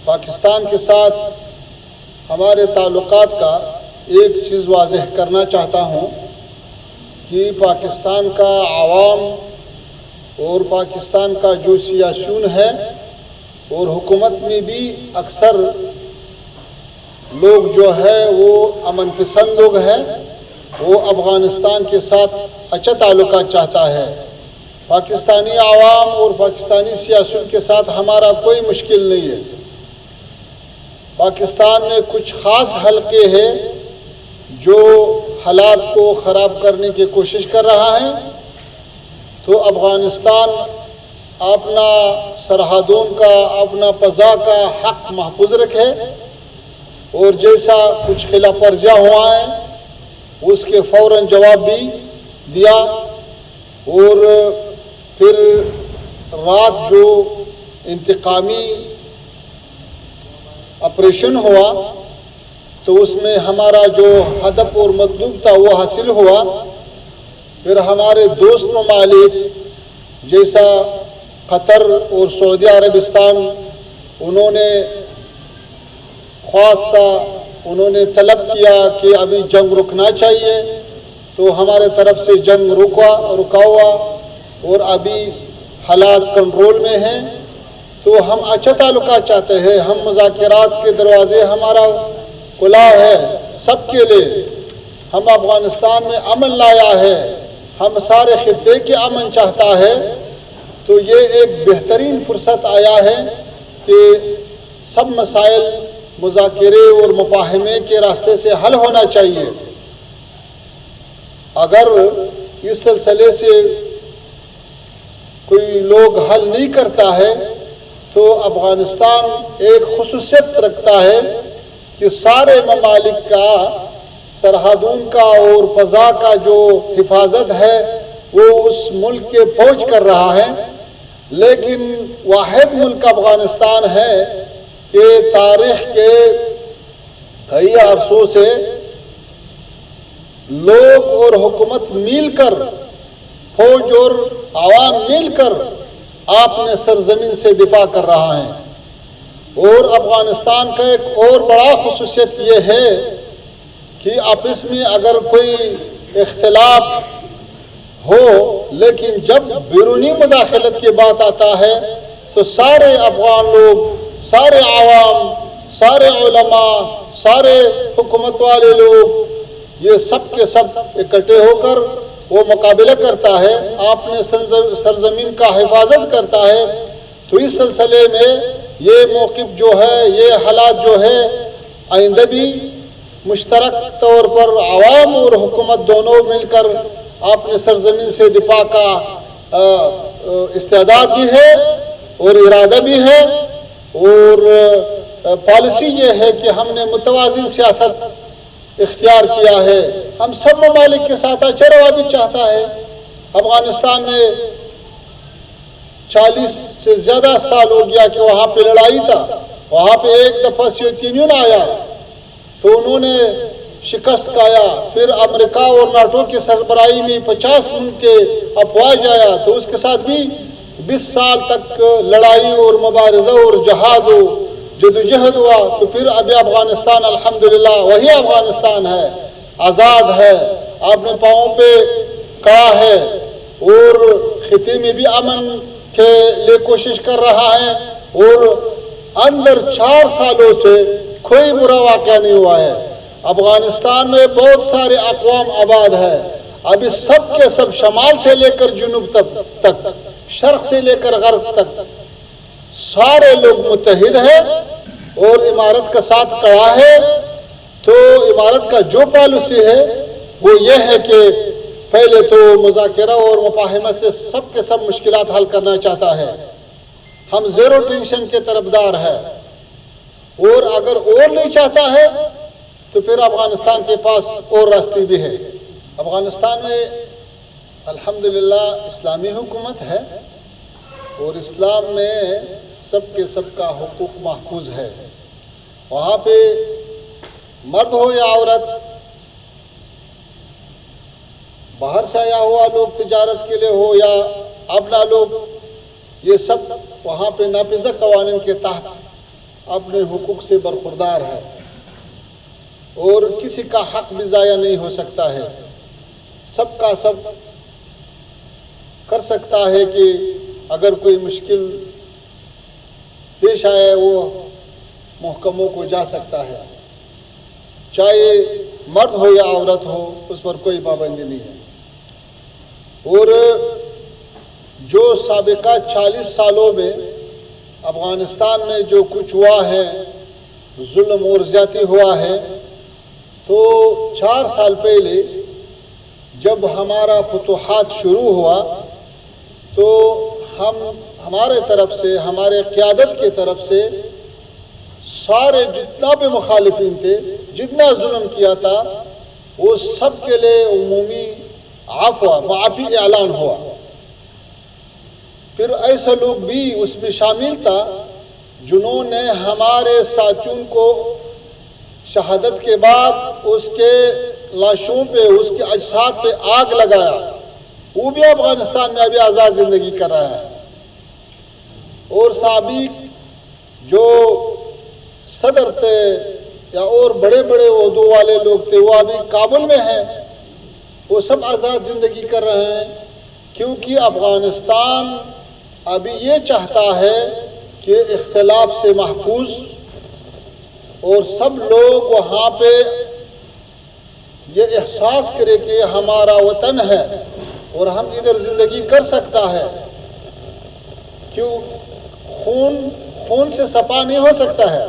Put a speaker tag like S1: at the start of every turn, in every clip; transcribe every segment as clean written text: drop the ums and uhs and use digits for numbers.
S1: پاکستان کے ساتھ ہمارے تعلقات کا ایک چیز واضح کرنا چاہتا ہوں کہ پاکستان کا عوام اور پاکستان کا جو سیاسیون ہے اور حکومت میں بھی اکثر لوگ جو ہے وہ امن پسند لوگ ہیں، وہ افغانستان کے ساتھ اچھا تعلقات چاہتا ہے۔ پاکستانی عوام اور پاکستانی سیاسیون کے ساتھ ہمارا کوئی مشکل نہیں ہے۔ پاکستان میں کچھ خاص حلقے ہیں جو حالات کو خراب کرنے کی کوشش کر رہا ہے، تو افغانستان اپنا سرحدوں کا، اپنا فضا کا حق محفوظ رکھے، اور جیسا کچھ خلاف ورزیاں ہوا ہے اس کے فوراً جواب بھی دیا، اور پھر رات جو انتقامی آپریشن ہوا تو اس میں ہمارا جو ہدف اور مطلوب تھا وہ حاصل ہوا۔ پھر ہمارے دوست ممالک جیسا قطر اور سعودی عربستان، انہوں نے خواستہ، انہوں نے طلب کیا کہ ابھی جنگ رکنا چاہیے، تو ہمارے طرف سے جنگ رکا ہوا اور ابھی حالات کنٹرول میں ہیں۔ تو ہم اچھا تعلقات چاہتے ہیں، ہم مذاکرات کے دروازے ہمارا کھلا ہے سب کے لیے۔ ہم افغانستان میں امن لایا ہے، ہم سارے خطے کے امن چاہتا ہے، تو یہ ایک بہترین فرصت آیا ہے کہ سب مسائل مذاکرے اور مفاہمے کے راستے سے حل ہونا چاہیے۔ اگر اس سلسلے سے کوئی لوگ حل نہیں کرتا ہے تو افغانستان ایک خصوصیت رکھتا ہے کہ سارے ممالک کا سرحدوں کا اور فضا کا جو حفاظت ہے وہ اس ملک کے فوج کر رہا ہے، لیکن واحد ملک افغانستان ہے کہ تاریخ کے کئی عرصوں سے لوگ اور حکومت مل کر، فوج اور عوام مل کر اپنے سرزمین سے دفاع کر رہا ہے۔ اور افغانستان کا ایک اور بڑا خصوصیت یہ ہے کہ آپس میں اگر کوئی اختلاف ہو، لیکن جب بیرونی مداخلت کی بات آتا ہے تو سارے افغان لوگ، سارے عوام، سارے علماء، سارے حکومت والے لوگ، یہ سب کے سب اکٹھے ہو کر وہ مقابلہ کرتا ہے، اپنے سرزمین کا حفاظت کرتا ہے۔ تو اس سلسلے میں یہ موقف جو ہے، یہ حالات جو ہے، آئندہ بھی مشترک طور پر عوام اور حکومت دونوں مل کر اپنے سرزمین سے دفاع کا استعداد بھی ہے اور ارادہ بھی ہے، اور پالیسی یہ ہے کہ ہم نے متوازن سیاست اختیار کیا ہے۔ ہم سب ممالک کے ساتھ اچھا روابط چاہتا ہے۔ افغانستان میں 40 سے زیادہ سال ہو گیا کہ وہاں پہ لڑائی تھا، وہاں پہ ایک دفعہ سوویت یونین آیا تو انہوں نے شکست کھایا، پھر امریکہ اور ناٹو کی سربراہی میں 50 ملک کے افواج آیا، تو اس کے ساتھ بھی 20 سال تک لڑائی اور مبارزہ اور جہاد و جدوجہد ہوا۔ تو پھر ابھی افغانستان الحمدللہ وہی افغانستان ہے، آزاد ہے، اپنے پاؤں پہ کھڑا ہے، اور خطے میں بھی امن کے لیے کوشش کر رہا ہے، اور اندر 4 سالوں سے کوئی برا واقعہ نہیں ہوا ہے۔ افغانستان میں بہت سارے اقوام آباد ہے، ابھی سب کے سب شمال سے لے کر جنوب تک، شرق سے لے کر غرب تک سارے لوگ متحد ہیں اور امارت کا ساتھ کھڑا ہے۔ تو امارت کا جو پالیسی ہے وہ یہ ہے کہ پہلے تو مذاکرہ اور مفاہمہ سے سب کے سب مشکلات حل کرنا چاہتا ہے۔ ہم زیرو ٹینشن کے طرفدار ہیں، اور اگر اور نہیں چاہتا ہے تو پھر افغانستان کے پاس اور راستے بھی ہے۔ افغانستان میں الحمدللہ اسلامی حکومت ہے، اور اسلام میں سب کے سب کا حقوق محفوظ ہے۔ وہاں پہ مرد ہو یا عورت، باہر سے آیا ہوا لوگ تجارت کے لیے ہو یا اپنا لوگ، یہ سب وہاں پہ نافذہ قوانین کے تحت اپنے حقوق سے برخوردار ہے اور کسی کا حق بھی ضائع نہیں ہو سکتا ہے، سب کا سب کر سکتا ہے کہ اگر کوئی مشکل پیش آئے وہ محکموں کو جا سکتا ہے، چاہے مرد ہو یا عورت ہو، اس پر کوئی پابندی نہیں ہے۔ اور جو سابقہ 40 سالوں میں افغانستان میں جو کچھ ہوا ہے، ظلم اور زیادتی ہوا ہے، تو 4 سال پہلے جب ہمارا فتوحات شروع ہوا تو ہمارے طرف سے، ہمارے قیادت کی طرف سے سارے جتنا بھی مخالفین تھے، جتنا ظلم کیا تھا، وہ سب کے لیے عمومی معافی اعلان ہوا۔ پھر ایسے لوگ بھی اس میں شامل تھا جنہوں نے ہمارے ساتھیوں کو شہادت کے بعد اس کے لاشوں پہ، اس کے اجساد پہ آگ لگایا، وہ بھی افغانستان میں ابھی آزاد زندگی کر رہا ہے۔ اور سابق جو صدر تھے یا اور بڑے بڑے عہدوں والے لوگ تھے، وہ ابھی کابل میں ہیں، وہ سب آزاد زندگی کر رہے ہیں، کیونکہ افغانستان ابھی یہ چاہتا ہے کہ اختلاف سے محفوظ اور سب لوگ وہاں پہ یہ احساس کرے کہ ہمارا وطن ہے اور ہم ادھر زندگی کر سکتا ہے، کیوں خون سے صفا نہیں ہو سکتا ہے۔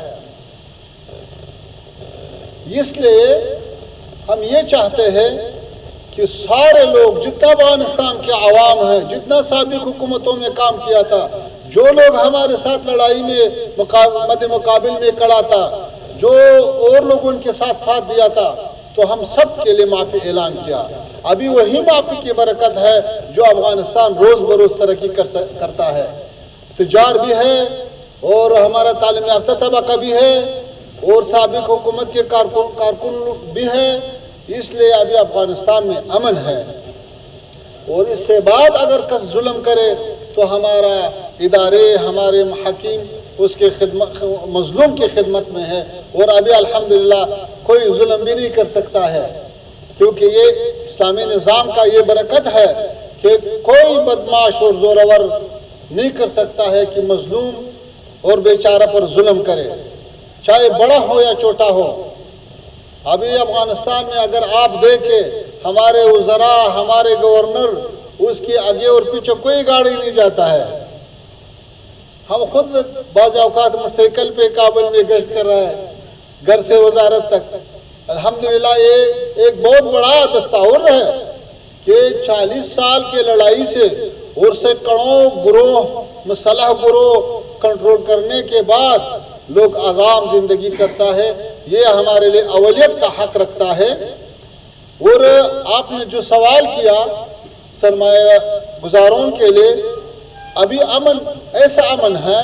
S1: اس لیے ہم یہ چاہتے ہیں کہ سارے لوگ، جتنا افغانستان کے عوام ہیں، جتنا سابق حکومتوں میں کام کیا تھا، جو لوگ ہمارے ساتھ لڑائی میں مد مقابل میں کھڑا تھا، جو اور لوگوں کے ساتھ دیا تھا، تو ہم سب کے لیے معافی اعلان کیا۔ ابھی وہی معافی کی برکت ہے جو افغانستان روز بروز ترقی کرتا ہے، تجار بھی ہے اور ہمارا تعلیم یافتہ طبقہ بھی ہے اور سابق حکومت کے کارکن بھی ہے، اس لیے ابھی افغانستان میں امن ہے۔ اور اس سے بعد اگر کس ظلم کرے تو ہمارا ادارے، ہمارے محاکم اس کے مظلوم کی خدمت میں ہے، اور ابھی الحمدللہ کوئی ظلم بھی نہیں کر سکتا ہے، کیونکہ یہ اسلامی نظام کا یہ برکت ہے کہ کوئی بدمعاش اور زورور نہیں کر سکتا ہے کہ مظلوم اور بیچارہ پر ظلم کرے، چاہے بڑا ہو یا چھوٹا ہو۔ ابھی افغانستان میں اگر آپ دیکھیں، ہمارے وزراء، ہمارے گورنر، اس کے آگے اور پیچھے کوئی گاڑی نہیں جاتا ہے۔ ہم خود بعض اوقات موٹرسائیکل پہ کابل میں گشت کر رہے ہیں، گھر سے وزارت تک۔ الحمدللہ یہ ایک بہت بڑا دستاور ہے کہ 40 سال کی لڑائی سے اور سینکڑوں گروہ، مسلح گروہ کنٹرول کرنے کے بعد لوگ آرام زندگی کرتا ہے، یہ ہمارے لیے اولیت کا حق رکھتا ہے۔ اور آپ نے جو سوال کیا سرمایہ گزاروں کے لیے، ابھی امن ایسا امن ہے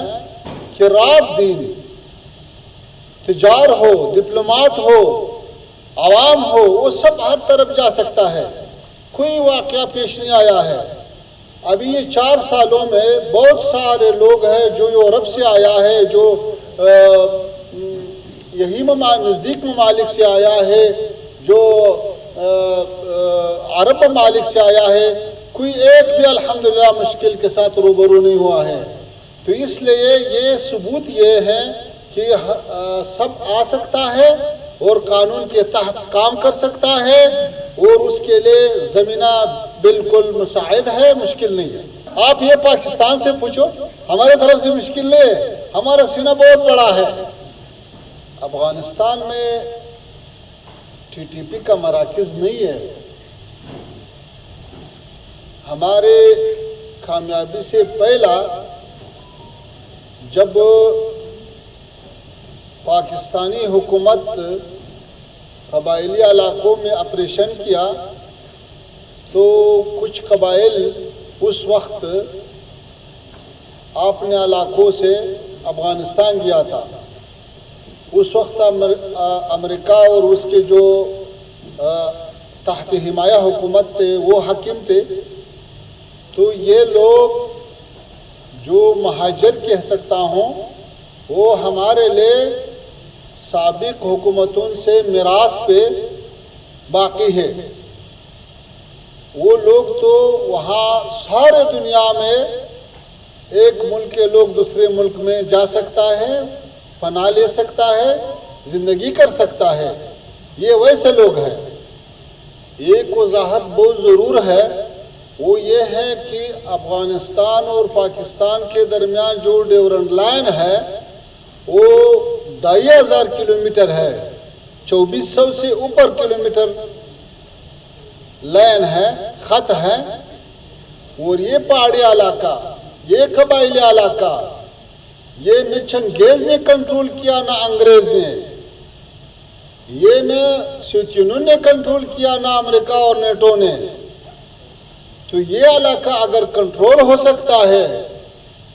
S1: کہ رات دن تجار ہو، ڈپلومات ہو، عوام ہو، وہ سب ہر طرف جا سکتا ہے، کوئی واقعہ پیش نہیں آیا ہے۔ ابھی یہ 4 سالوں میں بہت سارے لوگ ہیں جو یورپ سے آیا ہے، جو یہی نزدیک ممالک سے آیا ہے، جو عرب ممالک سے آیا ہے، کوئی ایک بھی الحمدللہ مشکل کے ساتھ روبرو نہیں ہوا ہے۔ تو اس لیے یہ ثبوت یہ ہے کہ سب آ سکتا ہے اور قانون کے تحت کام کر سکتا ہے، اور اس کے لیے زمینہ بالکل مساعد ہے، مشکل نہیں ہے۔ آپ یہ پاکستان سے پوچھو، ہمارے طرف سے مشکل نہیں ہے، ہمارا سینہ بہت بڑا ہے۔ افغانستان میں ٹی ٹی پی کا مراکز نہیں ہے۔ ہمارے کامیابی سے پہلا جب پاکستانی حکومت قبائلی علاقوں میں آپریشن کیا تو کچھ قبائل اس وقت اپنے علاقوں سے افغانستان گیا تھا۔ اس وقت امریکہ اور اس کے جو تحت حمایہ حکومت تھے وہ حاکم تھے، تو یہ لوگ جو مہاجر کہہ سکتا ہوں، وہ ہمارے لیے سابق حکومتوں سے میراث پہ باقی ہے۔ وہ لوگ تو وہاں سارے دنیا میں ایک ملک کے لوگ دوسرے ملک میں جا سکتا ہے، پناہ لے سکتا ہے، زندگی کر سکتا ہے، یہ ویسے لوگ ہیں۔ ایک وضاحت بہت ضرور ہے، وہ یہ ہے کہ افغانستان اور پاکستان کے درمیان جو ڈیورنڈ لائن ہے وہ 2500 کلومیٹر ہے، 2400 سے اوپر کلومیٹر لائن ہے، خط ہے۔ اور یہ پہاڑی علاقہ، یہ قبائلی علاقہ، یہ نہ چنگیز نے کنٹرول کیا نہ انگریز نے، یہ نہ سوویتوں نے کنٹرول کیا نہ امریکہ اور نیٹو نے۔ تو یہ علاقہ اگر کنٹرول ہو سکتا ہے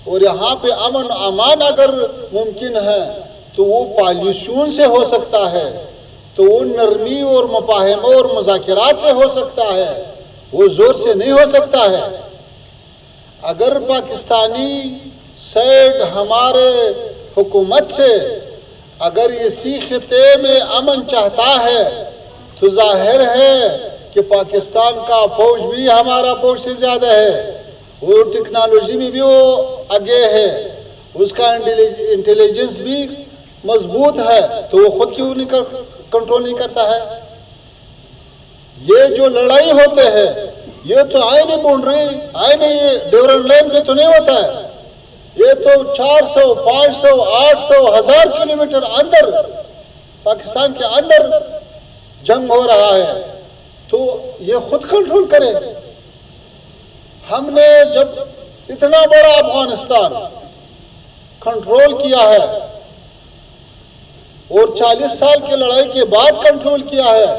S1: اور یہاں پہ امن امان اگر ممکن ہے تو وہ پالیسیوں سے ہو سکتا ہے، تو وہ نرمی اور مفاہمہ اور مذاکرات سے ہو سکتا ہے، وہ زور سے نہیں ہو سکتا ہے۔ اگر پاکستانی سائیڈ ہمارے حکومت سے اگر اسی خطے میں امن چاہتا ہے تو ظاہر ہے کہ پاکستان کا فوج بھی ہمارا فوج سے زیادہ ہے، وہ ٹیکنالوجی میں بھی وہ آگے ہے، اس کا انٹیلیجنس بھی مضبوط ہے، تو وہ خود کیوں نہیں کنٹرول نہیں کرتا ہے؟ یہ جو لڑائی ہوتے ہیں یہ تو آئینی باؤنڈری، آئینی ڈیورنڈ لائن پہ تو نہیں ہوتا ہے، یہ تو 400 500 800 1000 کلومیٹر اندر پاکستان کے اندر جنگ ہو رہا ہے، تو یہ خود کنٹرول کرے۔ ہم نے جب اتنا بڑا افغانستان کنٹرول کیا ہے اور 40 سال کی لڑائی کے بعد کنٹرول کیا ہے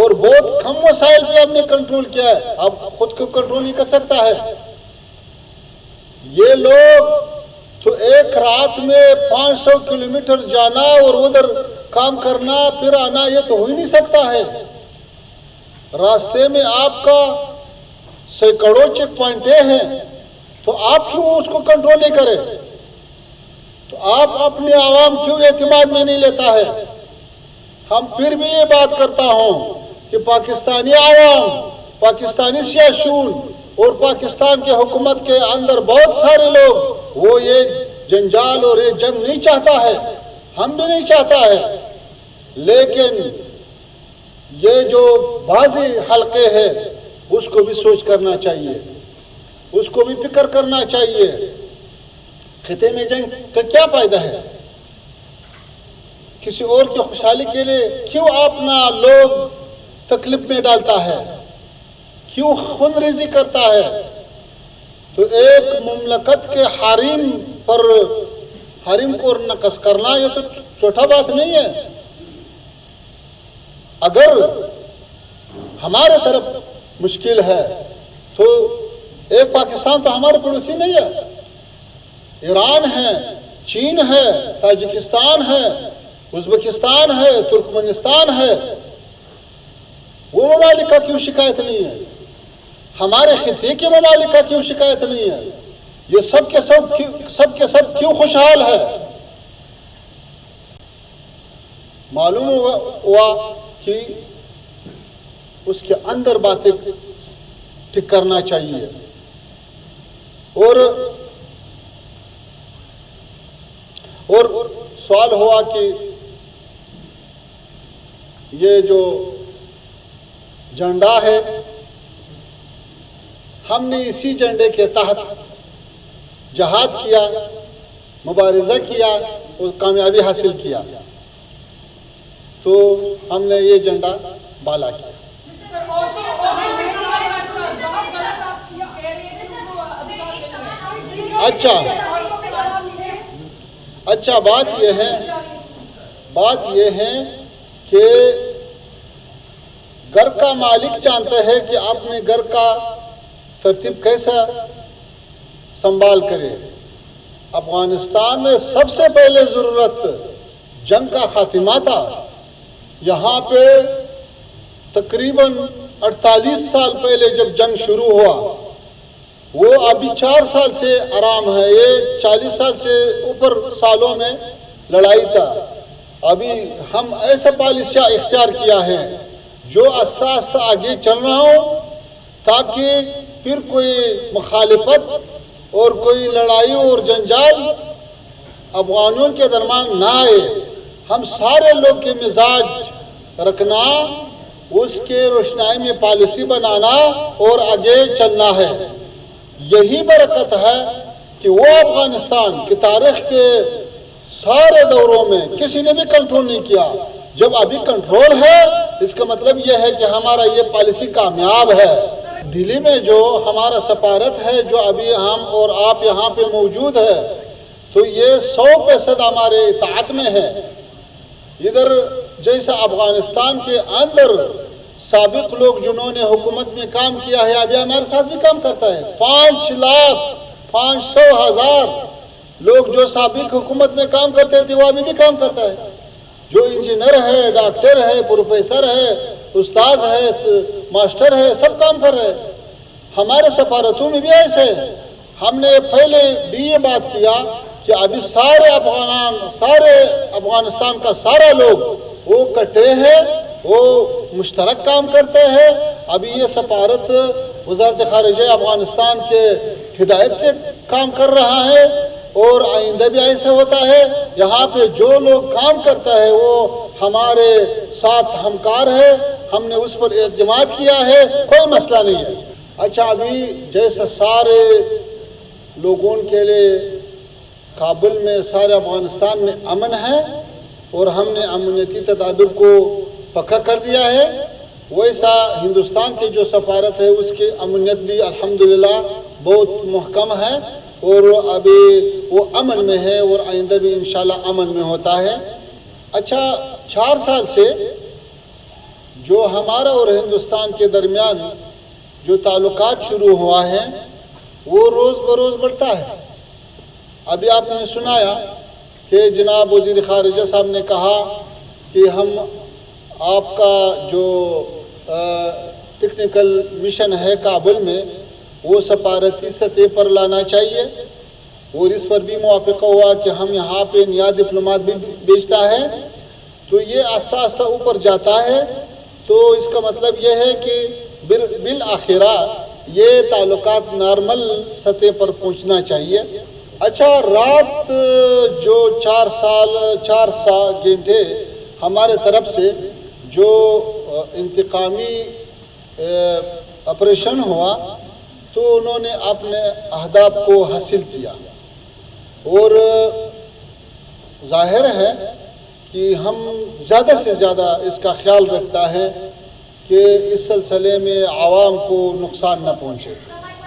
S1: اور بہت کم وسائل پہ ہم نے کنٹرول کیا ہے، اب خود کو کنٹرول نہیں کر سکتا ہے۔ یہ لوگ تو ایک رات میں 500 کلومیٹر جانا اور ادھر کام کرنا پھر آنا، یہ تو ہو ہی نہیں سکتا ہے۔ راستے میں آپ کا سینکڑوں چیک پوائنٹیں ہیں، تو آپ کیوں اس کو کنٹرول نہیں کرے؟ تو آپ اپنے عوام کیوں اعتماد میں نہیں لیتا ہے؟ ہم پھر بھی یہ بات کرتا ہوں کہ پاکستانی عوام، پاکستانی سیاسیون اور پاکستان کے حکومت کے اندر بہت سارے لوگ وہ یہ جنجال اور یہ جنگ نہیں چاہتا ہے، ہم بھی نہیں چاہتا ہے، لیکن یہ جو بعضی حلقے ہیں اس کو بھی سوچ کرنا چاہیے، اس کو بھی فکر کرنا چاہیے۔ خطے میں جنگ کا کیا فائدہ ہے؟ کسی اور کی خوشحالی کے لیے کیوں اپنا لوگ تکلیف میں ڈالتا ہے، کیوں خون ریزی کرتا ہے؟ تو ایک مملکت کے حریم کو نقص کرنا یہ تو چھوٹا بات نہیں ہے۔ اگر ہمارے طرف مشکل ہے تو ایک پاکستان تو ہمارے پڑوسی نہیں ہے، ایران ہے، چین ہے، تاجکستان ہے، ازبکستان ہے، ترکمنستان ہے، وہ ممالک کا کیوں شکایت نہیں ہے؟ ہمارے خطے کے ممالک کا کیوں شکایت نہیں ہے؟ یہ سب کے سب کیوں خوشحال ہے؟ معلوم ہوا کہ اس کے اندر باتیں ٹک کرنا چاہیے۔ اور سوال ہوا کہ یہ جو جھنڈا ہے ہم نے اسی جھنڈے کے تحت جہاد کیا، مبارزہ کیا اور کامیابی حاصل کیا، تو ہم نے یہ جھنڈا بالا کیا۔ اچھا بات یہ ہے کہ گھر کا مالک جانتا ہے کہ اپنے گھر کا ترتیب کیسا سنبھال کرے۔ افغانستان میں سب سے پہلے ضرورت جنگ کا خاتمہ تھا۔ یہاں پہ تقریباً 48 سال پہلے جب جنگ شروع ہوا وہ ابھی 4 سال سے آرام ہے، یہ 40 سال سے اوپر سالوں میں لڑائی تھا۔ ابھی ہم ایسا پالیسیاں اختیار کیا ہے جو آہستہ آہستہ آگے چل رہا ہو، تاکہ پھر کوئی مخالفت اور کوئی لڑائی اور جنجال افغانوں کے درمیان نہ آئے۔ ہم سارے لوگ کے مزاج رکھنا، اس کے روشنائی میں پالیسی بنانا اور آگے چلنا ہے۔ یہی برکت ہے کہ وہ افغانستان کی تاریخ کے سارے دوروں میں کسی نے بھی کنٹرول نہیں کیا۔ جب ابھی کنٹرول ہے، اس کا مطلب یہ ہے کہ ہمارا یہ پالیسی کامیاب ہے۔ دلی میں جو ہمارا سفارت ہے، جو ابھی ہم اور آپ یہاں پہ موجود ہے، تو یہ 100% ہمارے اطاعت میں ہے۔ ادھر جیسا افغانستان کے اندر سابق لوگ جنہوں نے حکومت میں کام کیا ہے، ابھی ہمارے ساتھ بھی کام کرتا ہے۔ 5,500,000 لوگ جو سابق حکومت میں کام کرتے تھے، وہ ابھی بھی کام کرتا ہے۔ جو انجینئر ہے، ڈاکٹر ہے، پروفیسر ہے، استاذ ہے، ماسٹر ہے، سب کام کر رہے ہیں۔ ہمارے سفارتوں میں بھی ایسے ہے۔ ہم نے پہلے بھی یہ بات کیا کہ ابھی سارے افغانستان کا سارا لوگ وہ کٹے ہیں، وہ مشترک کام کرتے ہیں۔ ابھی یہ سفارت وزارت خارجہ افغانستان کے ہدایت سے کام کر رہا ہے، اور آئندہ بھی ایسا ہوتا ہے۔ یہاں پہ جو لوگ کام کرتا ہے وہ ہمارے ساتھ ہمکار ہے، ہم نے اس پر اعتماد کیا ہے، کوئی مسئلہ نہیں ہے۔ اچھا، ابھی جیسا سارے لوگوں کے لیے کابل میں، سارے افغانستان میں امن ہے اور ہم نے امنیتی تدابیر کو پکا کر دیا ہے، ویسا ہندوستان کے جو سفارت ہے اس کی امنیت بھی الحمدللہ بہت محکم ہے، اور ابھی وہ امن میں ہے، اور آئندہ بھی انشاءاللہ امن میں ہوتا ہے۔ اچھا، 4 سال سے جو ہمارا اور ہندوستان کے درمیان جو تعلقات شروع ہوا ہے، وہ روز بروز بڑھتا ہے۔ ابھی آپ نے سنایا کہ جناب وزیر خارجہ صاحب نے کہا کہ ہم آپ کا جو ٹیکنیکل مشن ہے کابل میں، وہ سفارتی سطح پر لانا چاہیے، اور اس پر بھی موافقہ ہوا کہ ہم یہاں پہ نیا ڈپلومات بھی بھیجتا ہے۔ تو یہ آہستہ آہستہ اوپر جاتا ہے، تو اس کا مطلب یہ ہے کہ بالآخرہ یہ تعلقات نارمل سطح پر پہنچنا چاہیے۔ اچھا، رات جو 4 گھنٹے ہمارے طرف سے جو انتقامی آپریشن ہوا، تو انہوں نے اپنے اہداف کو حاصل کیا، اور ظاہر ہے کہ ہم زیادہ سے زیادہ اس کا خیال رکھتا ہے کہ اس سلسلے میں عوام کو نقصان نہ پہنچے۔